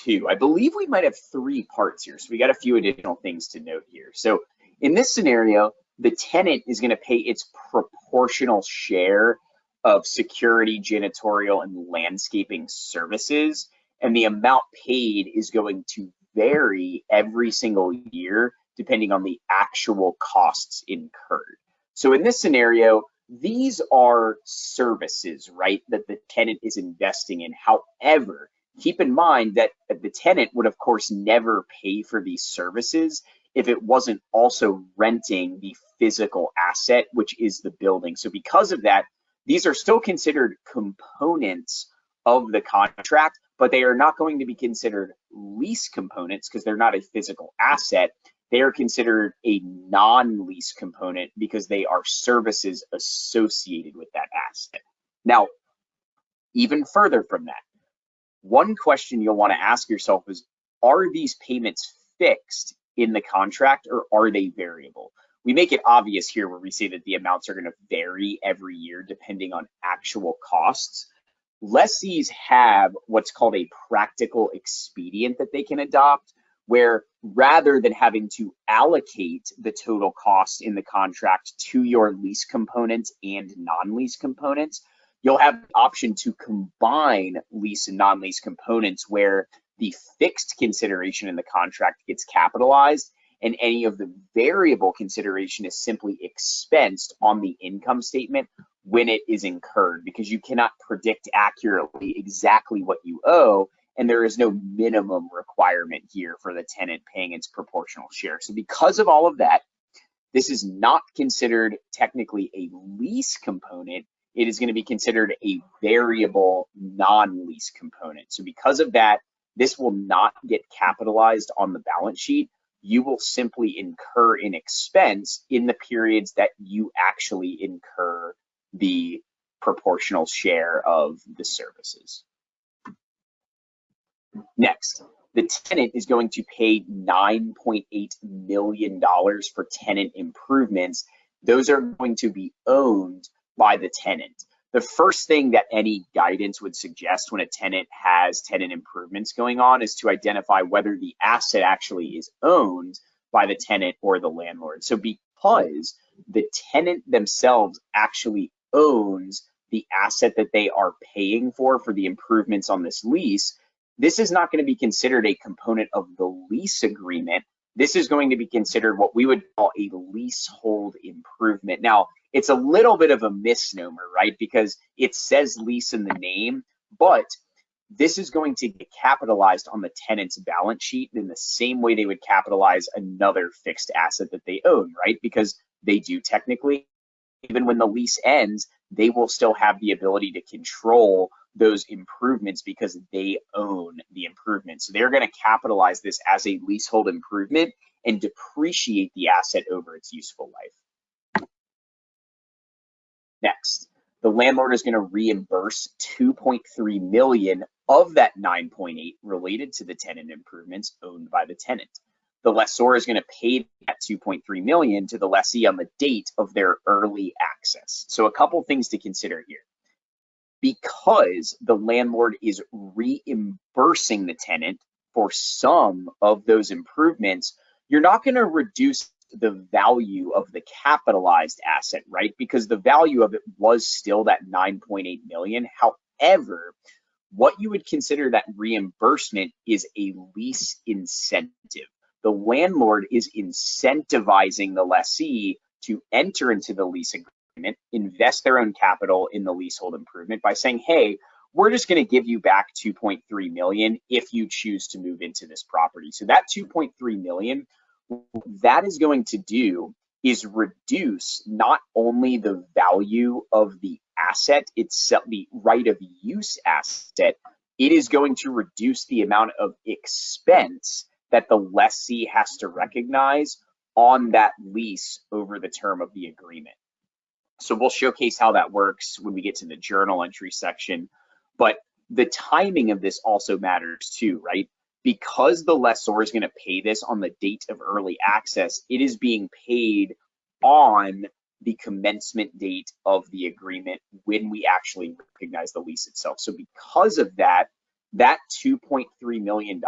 two. I believe we might have three parts here, so we got a few additional things to note here. So in this scenario, the tenant is going to pay its proportional share of security, janitorial, and landscaping services, and the amount paid is going to vary every single year depending on the actual costs incurred. So in this scenario, these are services, right, that the tenant is investing in. However, keep in mind that the tenant would, of course, never pay for these services if it wasn't also renting the physical asset, which is the building. So because of that, these are still considered components of the contract, but they are not going to be considered lease components because they're not a physical asset. They are considered a non-lease component because they are services associated with that asset. Now, even further from that, one question you'll want to ask yourself is, are these payments fixed in the contract or are they variable? We make it obvious here where we say that the amounts are going to vary every year depending on actual costs. Lessees have what's called a practical expedient that they can adopt, where rather than having to allocate the total cost in the contract to your lease components and non-lease components, you'll have the option to combine lease and non-lease components where the fixed consideration in the contract gets capitalized and any of the variable consideration is simply expensed on the income statement when it is incurred, because you cannot predict accurately exactly what you owe, and there is no minimum requirement here for the tenant paying its proportional share. So because of all of that, this is not considered technically a lease component. It is going to be considered a variable non-lease component. So because of that, this will not get capitalized on the balance sheet. You will simply incur an expense in the periods that you actually incur the proportional share of the services. Next, the tenant is going to pay $9.8 million for tenant improvements. Those are going to be owned by the tenant. The first thing that any guidance would suggest when a tenant has tenant improvements going on is to identify whether the asset actually is owned by the tenant or the landlord. So because the tenant themselves actually owns the asset that they are paying for the improvements on this lease, this is not going to be considered a component of the lease agreement. This is going to be considered what we would call a leasehold improvement. Now, it's a little bit of a misnomer, right? Because it says lease in the name, but this is going to get capitalized on the tenant's balance sheet in the same way they would capitalize another fixed asset that they own, right? Because they do technically, even when the lease ends, they will still have the ability to control those improvements because they own the improvement. So they're going to capitalize this as a leasehold improvement and depreciate the asset over its useful life. Next, the landlord is going to reimburse $2.3 million of that 9.8 related to the tenant improvements owned by the tenant. The lessor is going to pay that $2.3 million to the lessee on the date of their early access. So a couple things to consider here. Because the landlord is reimbursing the tenant for some of those improvements, you're not going to reduce the value of the capitalized asset, right? Because the value of it was still that 9.8 million. However, what you would consider that reimbursement is a lease incentive. The landlord is incentivizing the lessee to enter into the lease agreement, invest their own capital in the leasehold improvement by saying, hey, we're just going to give you back 2.3 million if you choose to move into this property. So that 2.3 million, that is going to do is reduce not only the value of the asset itself, the right of use asset, it is going to reduce the amount of expense that the lessee has to recognize on that lease over the term of the agreement. So we'll showcase how that works when we get to the journal entry section, but the timing of this also matters too, right? Because the lessor is going to pay this on the date of early access, it is being paid on the commencement date of the agreement when we actually recognize the lease itself. So because of that, that $2.3 million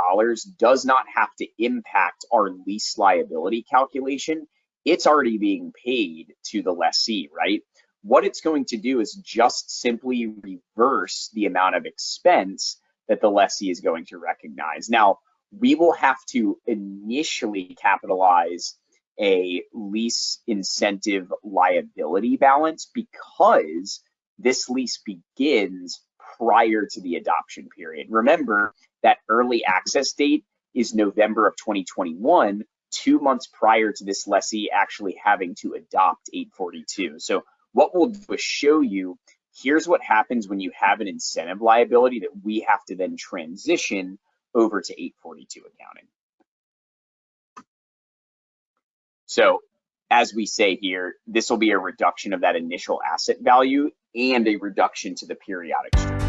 does not have to impact our lease liability calculation. It's already being paid to the lessee, right? What it's going to do is just simply reverse the amount of expense that the lessee is going to recognize. Now, we will have to initially capitalize a lease incentive liability balance because this lease begins prior to the adoption period. Remember that early access date is November of 2021, 2 months prior to this lessee actually having to adopt 842. So what we'll do is show you, here's what happens when you have an incentive liability that we have to then transition over to 842 accounting. So as we say here, this will be a reduction of that initial asset value and a reduction to the periodic stream.